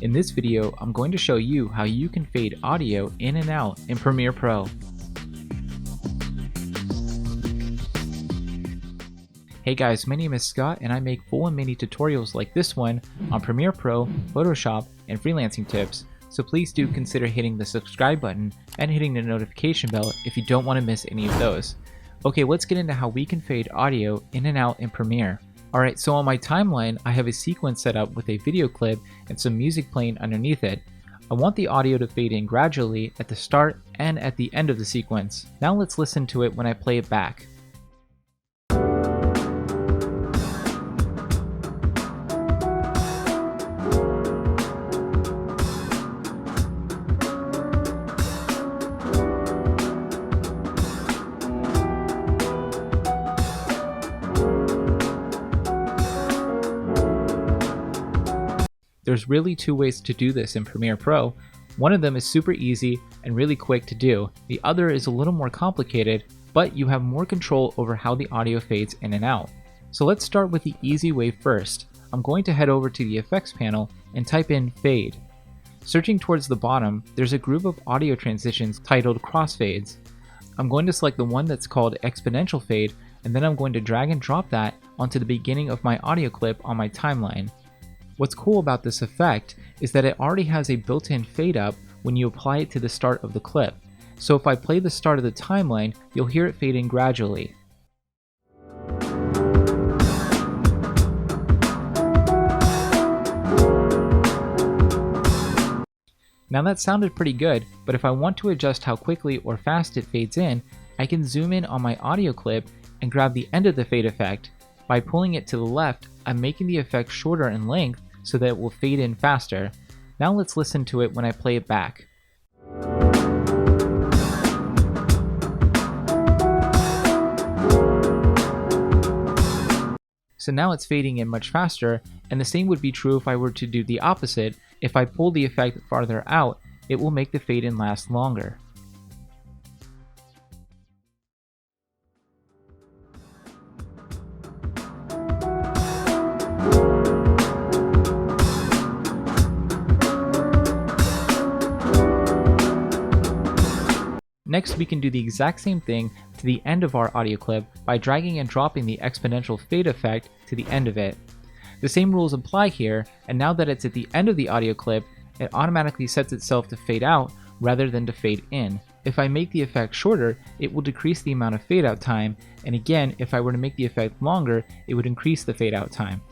In this video, I'm going to show you how you can fade audio in and out in Premiere Pro. Hey guys, my name is Scott and I make full and mini tutorials like this one on Premiere Pro, Photoshop, and freelancing tips, so please do consider hitting the subscribe button and hitting the notification bell if you don't want to miss any of those. Okay, let's get into how we can fade audio in and out in Premiere. Alright, so on my timeline, I have a sequence set up with a video clip and some music playing underneath it. I want the audio to fade in gradually at the start and at the end of the sequence. Now let's listen to it when I play it back. There's really two ways to do this in Premiere Pro. One of them is super easy and really quick to do. The other is a little more complicated, but you have more control over how the audio fades in and out. So let's start with the easy way first. I'm going to head over to the effects panel and type in fade. Searching towards the bottom, there's a group of audio transitions titled crossfades. I'm going to select the one that's called exponential fade, and then I'm going to drag and drop that onto the beginning of my audio clip on my timeline. What's cool about this effect is that it already has a built-in fade up when you apply it to the start of the clip. So if I play the start of the timeline, you'll hear it fade in gradually. Now that sounded pretty good, but if I want to adjust how quickly or fast it fades in, I can zoom in on my audio clip and grab the end of the fade effect. By pulling it to the left, I'm making the effect shorter in length so that it will fade in faster. Now let's listen to it when I play it back. So now it's fading in much faster, and the same would be true if I were to do the opposite. If I pull the effect farther out, it will make the fade in last longer. Next, we can do the exact same thing to the end of our audio clip by dragging and dropping the exponential fade effect to the end of it. The same rules apply here, and now that it's at the end of the audio clip, it automatically sets itself to fade out rather than to fade in. If I make the effect shorter, it will decrease the amount of fade out time, and again, if I were to make the effect longer, it would increase the fade out time.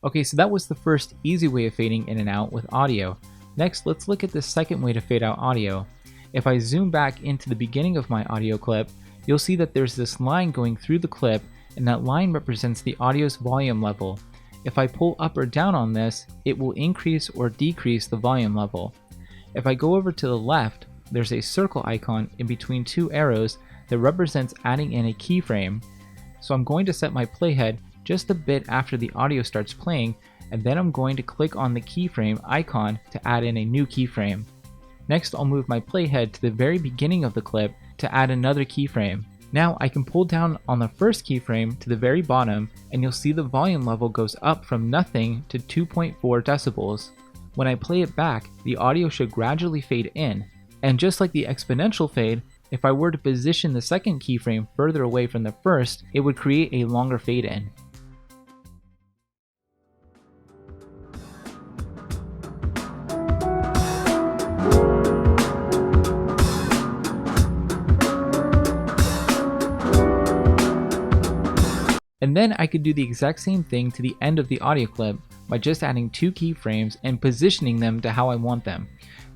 Okay, so that was the first easy way of fading in and out with audio. Next, let's look at the second way to fade out audio. If I zoom back into the beginning of my audio clip, you'll see that there's this line going through the clip, and that line represents the audio's volume level. If I pull up or down on this, it will increase or decrease the volume level. If I go over to the left, there's a circle icon in between two arrows that represents adding in a keyframe. So I'm going to set my playhead just a bit after the audio starts playing, and then I'm going to click on the keyframe icon to add in a new keyframe. Next, I'll move my playhead to the very beginning of the clip to add another keyframe. Now I can pull down on the first keyframe to the very bottom, and you'll see the volume level goes up from nothing to 2.4 decibels. When I play it back, the audio should gradually fade in, and just like the exponential fade, if I were to position the second keyframe further away from the first, it would create a longer fade in. And then I could do the exact same thing to the end of the audio clip by just adding two keyframes and positioning them to how I want them.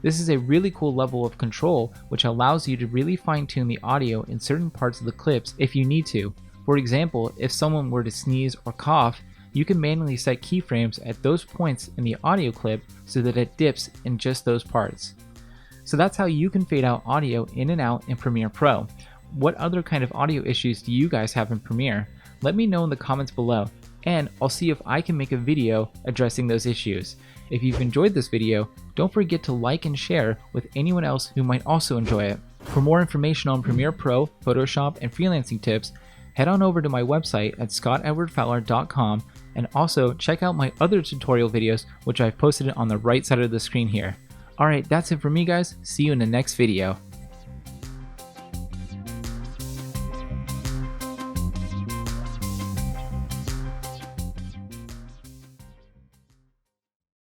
This is a really cool level of control which allows you to really fine-tune the audio in certain parts of the clips if you need to. For example, if someone were to sneeze or cough, you can manually set keyframes at those points in the audio clip so that it dips in just those parts. So that's how you can fade out audio in and out in Premiere Pro. What other kind of audio issues do you guys have in Premiere? Let me know in the comments below, and I'll see if I can make a video addressing those issues. If you've enjoyed this video, don't forget to like and share with anyone else who might also enjoy it. For more information on Premiere Pro, Photoshop, and freelancing tips, head on over to my website at scottedwardfowler.com, and also check out my other tutorial videos, which I've posted on the right side of the screen here. Alright, that's it for me guys. See you in the next video.